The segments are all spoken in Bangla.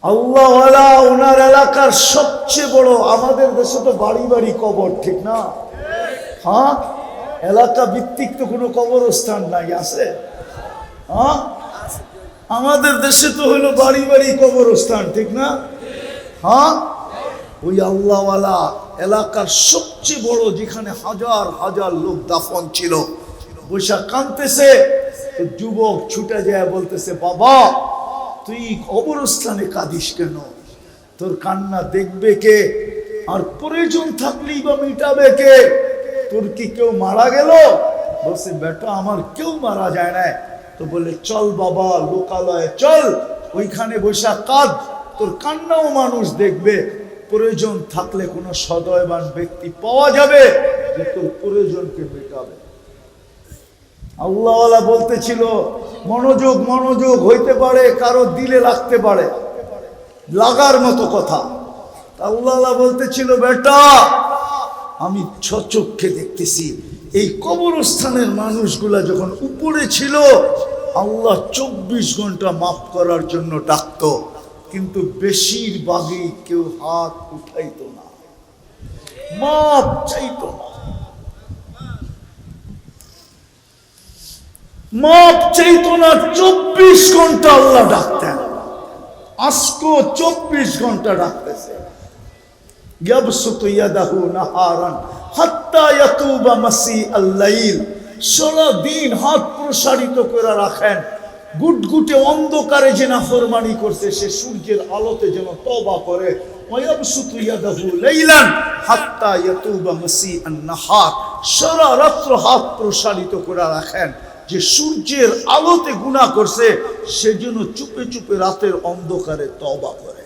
আল্লাহওয়ালা ওনার এলাকার সবচেয়ে বড়, আমাদের দেশে তো বাড়ি বাড়ি কবর, ঠিক না? হ্যাঁ, এলাকা ভিত্তিক তো কোনো কবরস্থান নাই, আছে? হ্যাঁ, আমাদের দেশে তো হলো বাড়ি বাড়ি কবরস্থান, ঠিক না? হ্যাঁ, ওই আল্লাহওয়ালা এলাকার সবচেয়ে বড়, যেখানে হাজার হাজার লোক দাফন ছিল, বৈশাখ কাঁদতেছে, যুবক ছুটে যায় বলতেছে, বাবা তুই কবরস্থানে কাঁদিস কেন? তোর কান্না দেখবে কে? আর প্রয়োজন থাকলেই বা মিটাবে কে? তোর কি কেউ মারা গেল? বলছে, বেটা আমার কেউ মারা যায় না। তো বলে, চল বাবা লোকালয়ে চল, ওইখানে বৈশা কাঁদ, তোর কান্নাও মানুষ দেখবে। প্রয়োজন থাকলে কোনো সদয়বান ব্যক্তি পাওয়া যাবে যে তোর প্রয়োজনকে মেটাবে। আল্লাহওয়ালা বলতেছিল, মনোযোগ মনোযোগ হইতে পারে, কারো দিলে লাগতে পারে, লাগার মতো কথা। আল্লাহওয়ালা বলতেছিল, বেটা আমি সচক্ষে দেখতেছি এই কবরস্থানের মানুষগুলা যখন উপরে ছিল, আল্লাহ 24 ঘন্টা মাফ করার জন্য ডাকতো, কিন্তু বেশিরভাগই কেউ হাত উঠাইতো না, মাফ চাইতো না, মাফ চাইতো না। 24 ঘন্টা আল্লাহ ডাকতেন, আজকে 24 ঘন্টা ডাকতেছে। ইয়াবসুতু ইয়াদাহু নাহারান হাত্তা ইয়াতুবা মাসিআল লাইল, সারা দিন হাত প্রসারিত করে রাখেন, গুটগুটে অন্ধকারে যে নাফরমানি করছে সে সূর্যের আলোতে যেন তওবা করে। ওয়ায়াবসুতু ইয়াদাহু লাইলান হাত্তা ইয়াতুবা মাসিআন নাহার, সারা রাত্র হাত প্রসারিত করে রাখেন যে সূর্যের আলোতে গুনাহ করছে সেজন্য চুপে চুপে রাতের অন্ধকারে তওবা করে।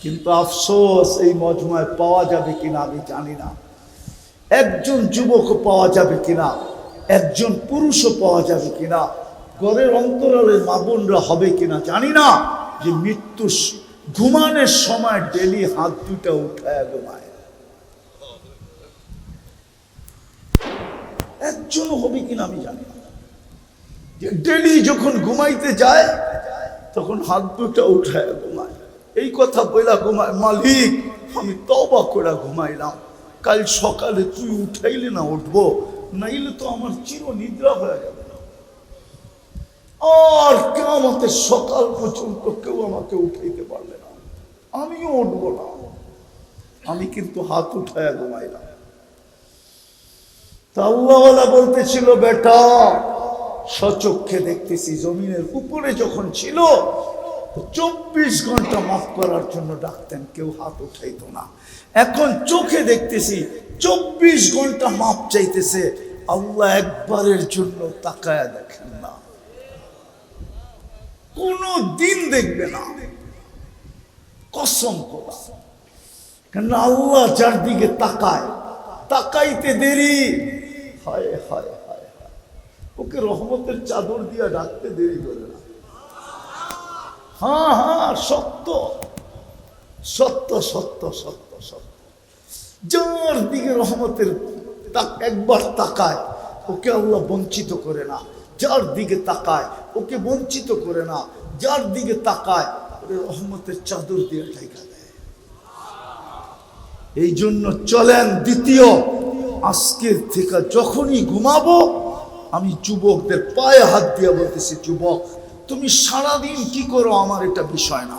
কিন্তু আফসোস, এই মজমায় পাওয়া যাবে কিনা আমি জানি না, একজন যুবকও পাওয়া যাবে কিনা, একজন পুরুষও পাওয়া যাবে কিনা, ঘরের অন্তরালের মা বোনরা হবে কিনা জানি না, যে মৃত্যু ঘুমানোর সময় ডেলি হাত দুটা উঠায় ঘুমায়। একজনও হবে কিনা আমি জানি না, যে ডেলি যখন ঘুমাইতে যায় তখন হাত দুটা উঠায় ঘুমায়। এই কথা বইলা ঘুমায়, মালিক আমি তওবা করে ঘুমাইলাম, কাল সকালে তুই উঠাইলে না উঠবো, নাইলে তো আমার চির নিদ্রা হয়ে যাবে না, আর কিয়ামতের সকাল পর্যন্ত কেউ আমাকে উঠাইতে পারলে না, আমিও উঠবো না। আমি কিন্তু হাত উঠায় ঘুমাইলাম। তা আল্লাহওয়ালা বলতেছিল, বেটা সচক্ষে দেখতেছি জমিনের উপরে যখন ছিল 24 ঘন্টা মাফ করার জন্য ডাকতেন, কেউ হাত উঠাইতো না। এখন চোখে দেখতেছি 24 ঘন্টা মাফ চাইতেছে, আল্লাহ একবারের জন্য তাকায়া দেখেন না, কোনো দিন দেখবে না, কসম খোদা। কেন আল্লাহ যার দিকে তাকায়, তাকাইতে দেরি, হায় হায় হায় হায়, ওকে রহমতের চাদর দিয়া ডাকতে দেরি করে না। হ্যাঁ হ্যাঁ, সত্য সত্য সত্য সত্য সত্য, যার দিকে রহমতের একবার তাকায় ওকে আল্লাহ বঞ্চিত করে না, যার দিকে তাকায় ওকে বঞ্চিত করে না, যার দিকে তাকায় ওকে রহমতের চাদর দিয়ে ঢাকা দেয়। এই জন্য চলেন, দ্বিতীয়, আজকের থেকে যখনই ঘুমাবো আমি যুবকদের পায়ে হাত দিয়ে বলতেছি, যুবক তুমি সারাদিন কি করো আমার এটা বিষয় না,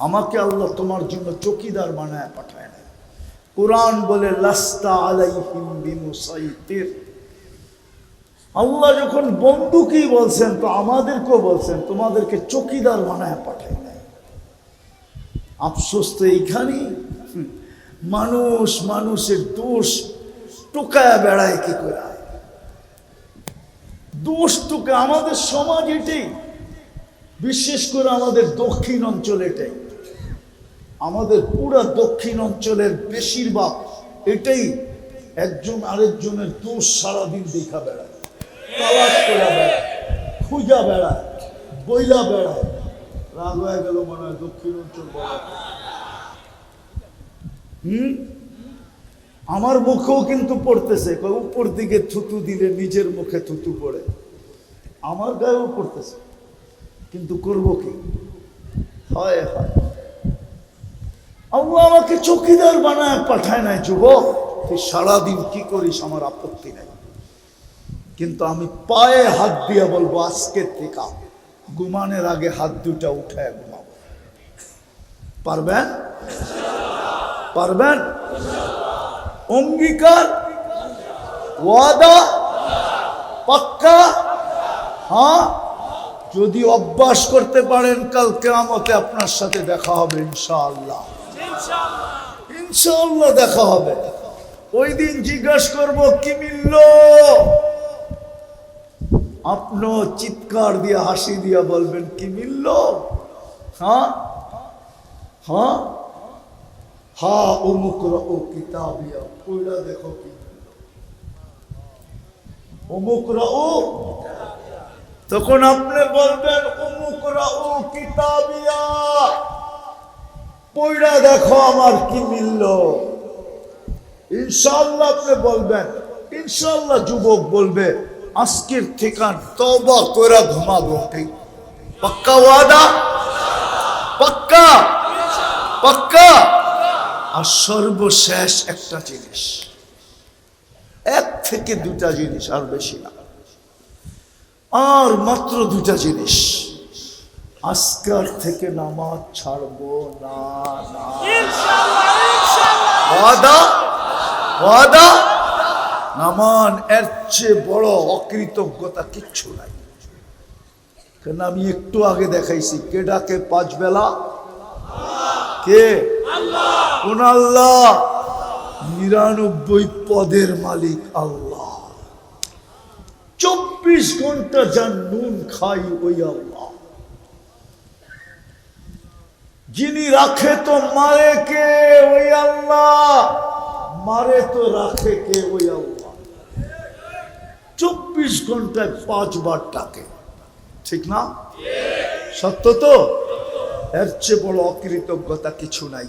আমাকে আল্লাহ তোমার জন্য চৌকিদার বানায় পাঠায় না। কোরআন বলে লাস্তা আলাইহিম বিমুসাইতির, আল্লাহ যখন বন্দুকই বলছেন তো আমাদেরকেও বলছেন তোমাদেরকে চৌকিদার বানায় পাঠায় না। আফসোস তো এইখানেই, মানুষ মানুষের দোষ টোকায় বেড়ায় কি করে, দোষ টোকা। আমাদের সমাজ এটাই, বিশেষ করে আমাদের দক্ষিণ অঞ্চল এটাই, আমাদের পুরা দক্ষিণ অঞ্চলের বেশিরভাগ এটাই, একজন আরেকজনের দোষ সারাদিন দেখা বেড়ায়, তালাশ করে বেড়ায়, খুঁজা বেড়ায়, বইলা বেড়ায়। রাগ হয়ে গেল মনে হয় দক্ষিণ অঞ্চল বলা। আমার মুখেও কিন্তু পড়তেছে, উপর দিকে থুতু দিলে নিজের মুখে থুতু পড়ে, আমার গায়েও পড়তেছে, কিন্তু করবো কি? হয় হয়। আল্লাহ আমাকে চৌকিদার বানায় পাঠায় নাই যুবক, তুই সারাদিন কি করিস আমার আপত্তি নাই, কিন্তু আমি পায়ে হাত দিয়া বলবো আজকে থেকে ঘুমানোর আগে হাত দুটা উঠায় ঘুমাবো। পারবেন? পারবেন? অঙ্গীকার, ওয়াদা, পাক্কা? হ্যাঁ, যদি অভ্যাস করতে পারেন কাল কিয়ামতে আপনার সাথে দেখা হবে ইনশাআল্লাহ। ইনশাআল্লাহ দেখা হবে। ওই দিন জিজ্ঞাসা করবো কি মিলল, আপনিও চিৎকার দিয়ে হাসি দিয়া বলবেন কি মিলল? হ্যাঁ হ্যাঁ হ্যাঁ, অমুক ও কিতাবিয়া, ওইটা দেখো কি অমুক ও। তখন আপনি বলবেন অমুক ও কিতাবিয়া, পয়রা দেখো আমার কি মিলল। ইনশাআল্লাহ আপনি বলবেন, ইনশাআল্লাহ যুবক বলবে আজকের থেকে তওবা করে ঘুমাবো। ঠিক? পাক্কা ওয়াদা? পাক্কা? পাক্কা? আর সর্বশেষ একটা জিনিস, এক থেকে দুটা জিনিস, আর বেশি না, আর মাত্র দুটা জিনিস, আজকাল থেকে নামাজ ছাড়বো না। ওয়াদা? ওয়াদা? নামান এর চেয়ে বড় অকৃতজ্ঞতা কিচ্ছু নাই। কেন আমি একটু আগে দেখাইছি কে ডাকে পাঁচ বেলা? কে? কোন আল্লাহ? 99 পদের মালিক আল্লাহ। 24 ঘন্টা যার নুন খাই ওই আল্লাহ। যিনি রাখে তো মারে কে? ওই আল্লাহ। মারে তো রাখে কে? ওই আল্লাহ। 24 ঘন্টায় 5 বার ডাকে, ঠিক না? সত্য তো? এর চেয়ে বড় অকৃতজ্ঞতা কিছু নাই,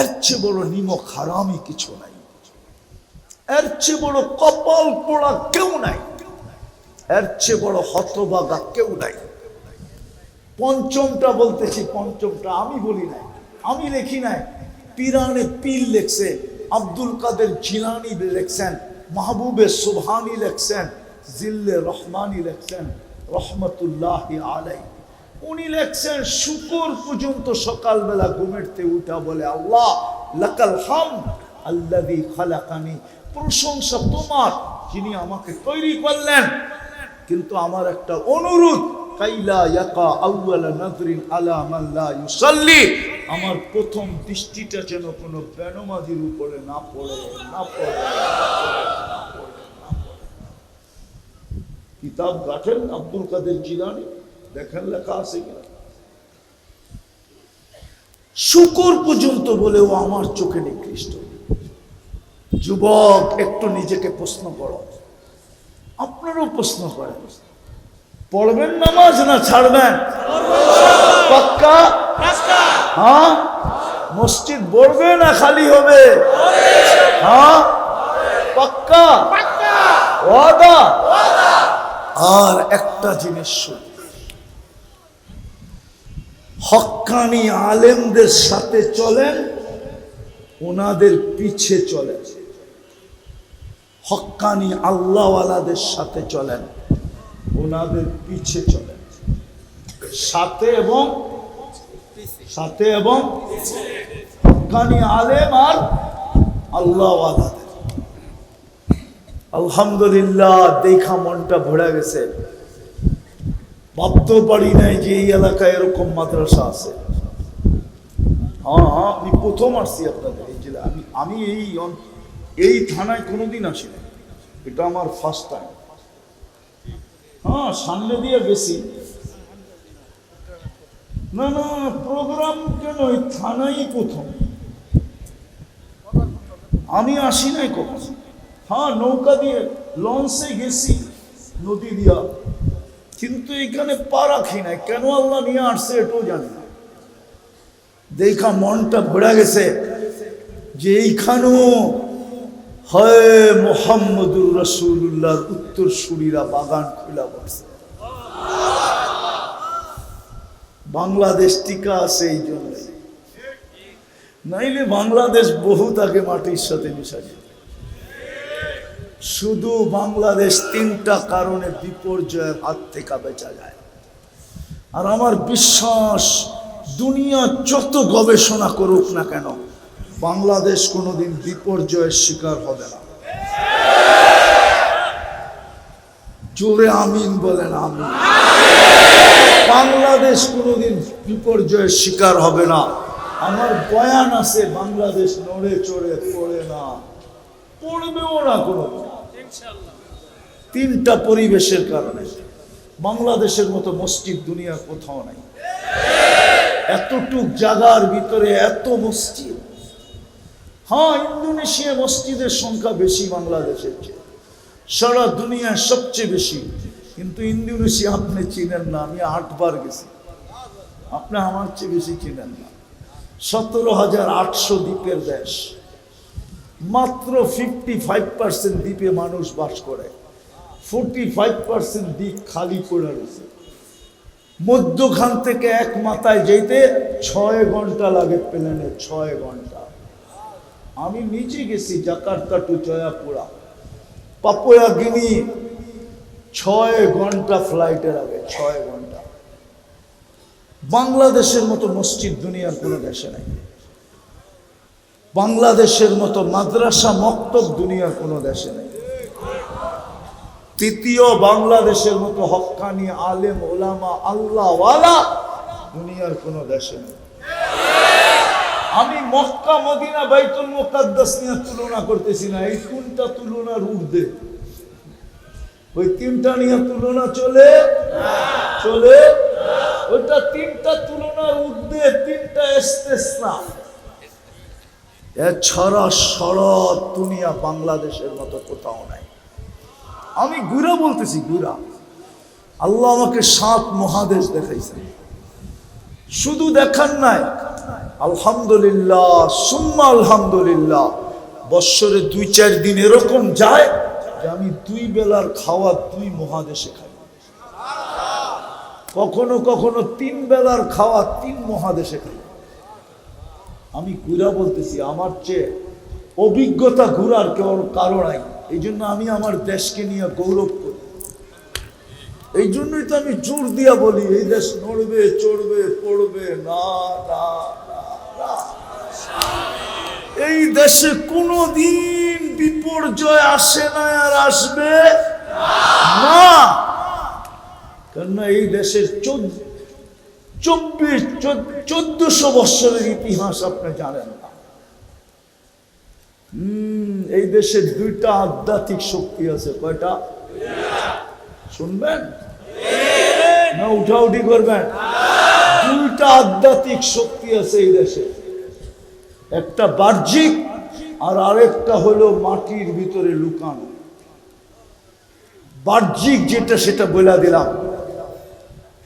এর চেয়ে বড় নিমক হারামি কিছু নাই, এর চেয়ে বড় কপাল পোড়া কেউ নাই, এর চেয়ে বড় হতভাগা কেউ নাই। পঞ্চমটা বলতেছি, পঞ্চমটা আমি বলি নাই, আমি লেখি নাই, পিরানে পীর লেখছে, আব্দুল কাদের জিলানি লেখছেন, মাহবুবে সুবহানি লেখছেন, জিল্লে রহমানি লেখছেন রহমতুল্লাহি আলাইহি। উনি লেখছেন শুকর পর্যন্ত সকালবেলা ঘুমেরতে উঠা বলে আল্লাহ লাকাল হামদ আল্লাযী খালাকানি, প্রশংসা তোমার যিনি আমাকে তৈরি করলেন। কিন্তু আমার একটা অনুরোধ, কাইলা ইয়াকা আউয়ালা নাযরিন আলা মান লা ইউসাল্লি, আমার প্রথম দৃষ্টিটা যেন কোনো বেনমাজির উপরে না পড়ে, না পড়ে। কিতাব গাঠেন আব্দুল কাদের জিলানী, দেখেন লেখা আছে কিনা। শুকর পর্যন্ত বলে ও আমার চোখে নিকৃষ্ট। যুবক একটু নিজেকে প্রশ্ন করো, আপনারও প্রশ্ন করেন, পড়বেন নামাজ না ছাড়বেন? পাক্কা? হ্যাঁ? মসজিদ ভরবে না খালি হবে? হ্যাঁ? পাক্কা? ওয়াদা? আর একটা জিনিস শুনুন, হক্কানি আলেমদের সাথে চলেন, ওনাদের পিছে চলেন। হক্কানি আল্লাহওয়ালাদের সাথে চলেন, ওনাদের পিছে চলেন। সাথে এবং সাথে এবং হক্কানি আলেম আর আল্লাহওয়ালাদের। আলহামদুলিল্লাহ, দেখা মনটা ভরে গেছে। ভাবতেও পারি নাই যে এই এলাকায় এরকম মাদ্রাসা আছে। হ্যাঁ হ্যাঁ, আমি প্রথম আসছি আপনাদের এই জেলায়। আমি এই থানায় কোনোদিন আসি না, এটা আমার ফার্স্ট টাইম। হ্যাঁ, সামনে দিয়ে গেছি। না না, প্রোগ্রাম কেন, এই থানাই প্রথম। আমি আসি নাই কখন। হ্যাঁ, নৌকা দিয়ে লঞ্চে গেছি নদী দিয়া, কিন্তু এখানে পা রাখি নাই। কেন আল্লাহ নিয়ে আসছে এটাও জানি না। দেখা মনটা ভরে গেছে যে এইখানেও হয় মুহাম্মদুর রাসূলুল্লাহর উত্তরসূরিরা বাগান খুলা বসে। বাংলাদেশ টিকা আছে এই জন্য, নাইলে বাংলাদেশ বহুত আগে মাটির সাথে মিশা যেত। শুধু বাংলাদেশ তিনটা কারণে বিপর্যয়ের হাত থেকে বেঁচা যায়। আর আমার বিশ্বাস দুনিয়া যত গবেষণা করুক না কেন, বাংলাদেশ কোনোদিন বিপর্যয়ের শিকার হবে না। জোরে আমিন বলেন, আমিন। বাংলাদেশ কোনোদিন বিপর্যয়ের শিকার হবে না। আমার বয়ান আছে, বাংলাদেশ নড়ে চড়ে পড়ে না, পড়বেও না কোনো। তিনটা পরিবেশের কারণে। বাংলাদেশের মতো মসজিদ দুনিয়ার কোথাও নাই। এতটুক জায়গার ভিতরে এত মসজিদ। হ্যাঁ, ইন্দোনেশিয়া মসজিদের সংখ্যা বেশি বাংলাদেশের চেয়ে, সারা দুনিয়ার সবচেয়ে বেশি। কিন্তু ইন্দোনেশিয়া আপনি চিনেন না, আমি 8 বার গেছি, আপনি আমার চেয়ে বেশি চিনেন না। 17,800 দ্বীপের দেশ, মাত্র 55% দ্বীপে মানুষ বাস করে, 45% দ্বীপ খালি পড়ে রয়েছে। মধ্যখান থেকে এক মাথায় যেতে 6 ঘন্টা লাগে প্লেনে, 6 ঘন্টা। আমি নিচে গেছি জাকার্তা টু জয়াপুরা, পাপুয়া গিনি 6 ঘন্টা ফ্লাইটে লাগে, 6 ঘন্টা। বাংলাদেশের মতো মসজিদ দুনিয়ার কোনো দেশে নাই। বাংলাদেশের মতো মাদ্রাসা মক্তব দুনিয়ার কোনো দেশে নেই। তৃতীয়, বাংলাদেশের মতো হক্কানি আলেম ওলামা আল্লাহওয়ালা দুনিয়ার কোনো দেশে নেই। আমি মক্কা মদিনা বাইতুল মুকাদ্দাস নিয়ে তুলনা করতেছি না, এই কোনটা তুলনার ঊর্ধ্বে? ওই তিনটা নিয়ে তুলনা চলে চলে, ওইটা তিনটা তুলনার ঊর্ধ্বে, তিনটা ইস্তেসনা। এছাড়া সারা দুনিয়া বাংলাদেশের মতো কোথাও নাই। আমি ঘুরা বলতেছি, ঘুরা। আল্লাহ আমাকে 7 মহাদেশ দেখাইছেন, শুধু দেখান নাই, আলহামদুলিল্লাহ সুম্মা আলহামদুলিল্লাহ। বৎসরে 2-4 দিন এরকম যায় যে আমি 2 বেলার খাওয়া 2 মহাদেশে খাই, কখনো কখনো 3 বেলার খাওয়া 3 মহাদেশে খাই। আমি ঘুরা বলতেছি, আমার চেয়ে অভিজ্ঞতা ঘুরার কেউ কারো নাই। এই জন্য আমি আমার দেশকে নিয়ে গৌরব করি। এই জন্যই তো আমি জোর দিয়া বলি, এই দেশ নড়বে চড়বে পড়বে না, না, না, না। এই দেশে কোনোদিন বিপর্যয় আসে না, আর আসবে না। কেননা এই দেশের 1400 বৎসরের ইতিহাস আপনি জানেন না। এই দেশের 2টা আধ্যাত্মিক শক্তি আছে। কয়টা? শুনবেন না উঠাউঠি করবেন? 2টা আধ্যাত্মিক শক্তি আছে এই দেশে। একটা বাহ্যিক আর আরেকটা হলো মাটির ভিতরে লুকানো। বাহ্যিক যেটা সেটা বলে দিলাম।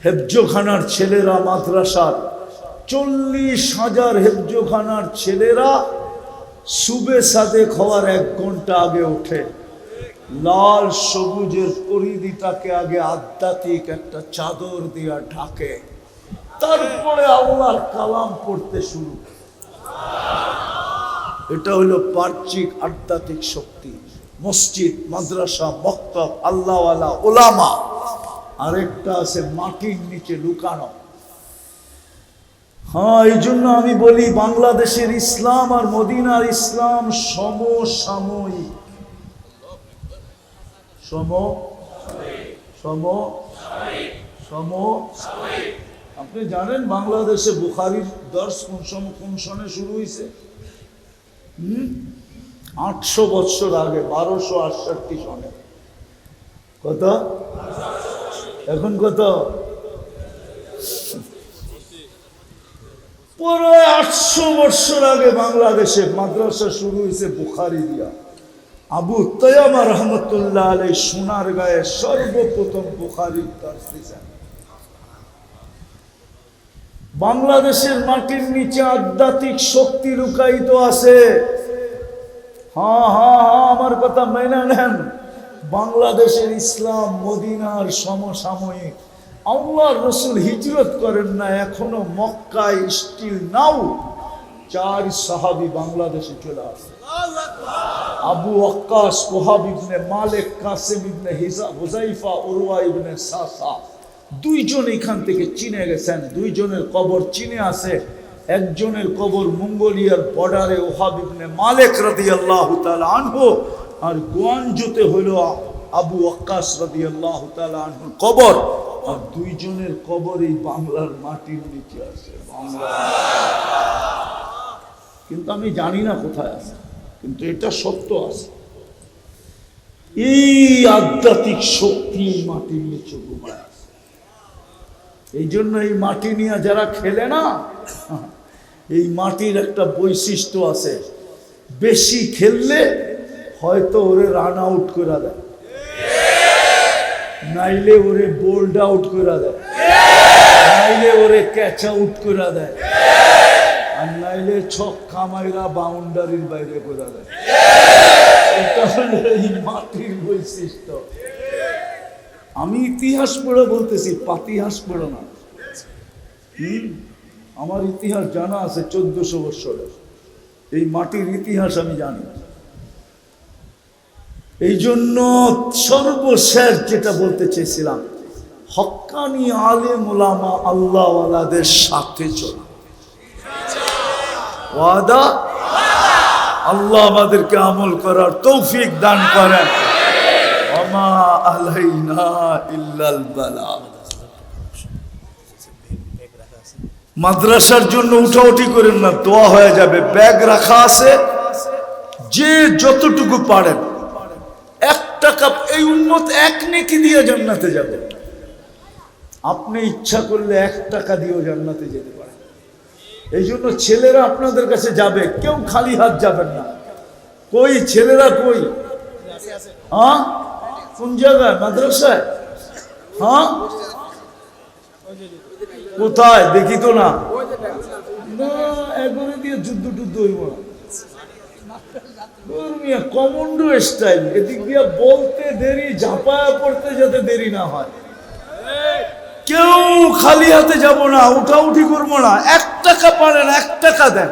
হেফজোখানার ছেলেরা, মাদ্রাসার 40,000 হেফজোখানার ছেলেরা সুবে সাদেক হওয়ার 1 ঘন্টা আগে ওঠে, লাল সবুজের পরিধিটাকে আগে আধ্যাত্মিক একটা চাদর দিয়া ঢাকে, তারপরে আল্লাহর কালাম পড়তে শুরু। এটা হলো বাহ্যিক আধ্যাত্মিক শক্তি। মসজিদ, মাদ্রাসা, মক্তব, আল্লাহওয়ালা, ওলামা। আরেকটা আছে মাটির নিচে লুকানো। হ্যাঁ, এই জন্য আমি বলি বাংলাদেশের ইসলাম আর মদিনার ইসলাম সমসাময়িক। আপনি জানেন বাংলাদেশে বুখারীর দর্স কোন সনে শুরু হয়েছে? 800 বছর আগে, 1268 সনে। কত? এখন কত? পুরো 800 বছর আগে বাংলাদেশে মাদ্রাসা শুরু হয়েছে বুখারী দিয়া। আবু তায়ামা রহমতুল্লাহ আলাইহি সোনার গায়ে সর্বপ্রথম বুখারীর দর্স দিয়েছেন। বাংলাদেশের মাটির নিচে আধ্যাত্মিক শক্তি লুকায়িত আছে। হ্যাঁ হ্যাঁ হ্যাঁ, আমার কথা মেনে নেন। বাংলাদেশের ইসলাম মদিনার সমসাময়িক। আল্লাহর রাসূল হিজরত করেন না, এখনো মক্কায় স্টিল নাও 4 সাহাবী বাংলাদেশে চলে আসে। আবু ওয়াক্কাস, ওহাব ইবনে মালিক, কাসিম ইবনে হুযাইফা, উরওয়া ইবনে সাসা, 2 জন এখান থেকে চীনে গেছেন। 2 জনের কবর চীনে আছে। একজনের কবর মঙ্গোলিয়ার বর্ডারে, ওহাব ইবনে মালিক রাদিয়াল্লাহু তাআলা আনহু, আর গোয়ানজুতে হলো আবু ওয়াক্কাস রাদিয়াল্লাহু তাআলা আনহুর কবর। আর 2 জনের কবর এই বাংলার মাটির নিচে আছে, বাংলা। কিন্তু আমি জানি না কোথায় আছে, কিন্তু এটা সত্য আছে। এই আধ্যাত্মিক শক্তি এই মাটির নিচে ঘুমায় আছে। এই জন্য এই মাটি নিয়ে যারা খেলে না, এই মাটির একটা বৈশিষ্ট্য আছে, বেশি খেললে হয়তো ওরে রান আউট করে দেয়, নাইলে ওরে বোল্ড আউট করে দেয়, নাইলে ওরে ক্যাচ আউট করে দেয়, আর নাইলে ছক্কা মাইরা বাউন্ডারির বাইরে করে দেয়। এটা হলো এই মাটির বৈশিষ্ট্য। আমি ইতিহাস পড়ে বলতেছি, পাতিহাস পড়ে না। আমার ইতিহাস জানা আছে 1400 বছরের। এই মাটির ইতিহাস আমি জানি। এই জন্য সর্বশেষ যেটা বলতে চেয়েছিলাম, হক্কানি আলেম ওলামা আল্লাহওয়ালাদের সাথে চলা। ওয়াদা? আল্লাহ আমাদেরকে আমল করার তৌফিক দান করেন। ওমা আলাইনা ইল্লাল বালাগ। মাদ্রাসার জন্য উঠাউঠি করেন না, দোয়া হয়ে যাবে। ব্যাগ রাখা আছে, যে যতটুকু পারেন। 1 টাকা, এই উম্মত 1 নেকি দিয়ে জান্নাতে যাবে। আপনি ইচ্ছা করলে 1 টাকা দিয়েও জান্নাতে যেতে পারেন। এই জন্য ছেলেরা আপনাদের কাছে যাবে, কেউ খালি হাত যাবেন না। কই ছেলেরা কই? হ্যাঁ, কোন জায়গায়? মাদ্রাসায়? হ্যাঁ, কোথায় দেখি তো না। একবারে দিয়ে যুদ্ধ টুদ্ধ হইব না। কমান্ডো স্টাইল, এদিক দিয়ে বলতে দেরি, ঝাঁপায়া পড়তে যাতে দেরি না হয়। কেউ খালি হাতে যাব না, উঠাউঠি করবো না। 1 টাকা পারেন, 1 টাকা দেন।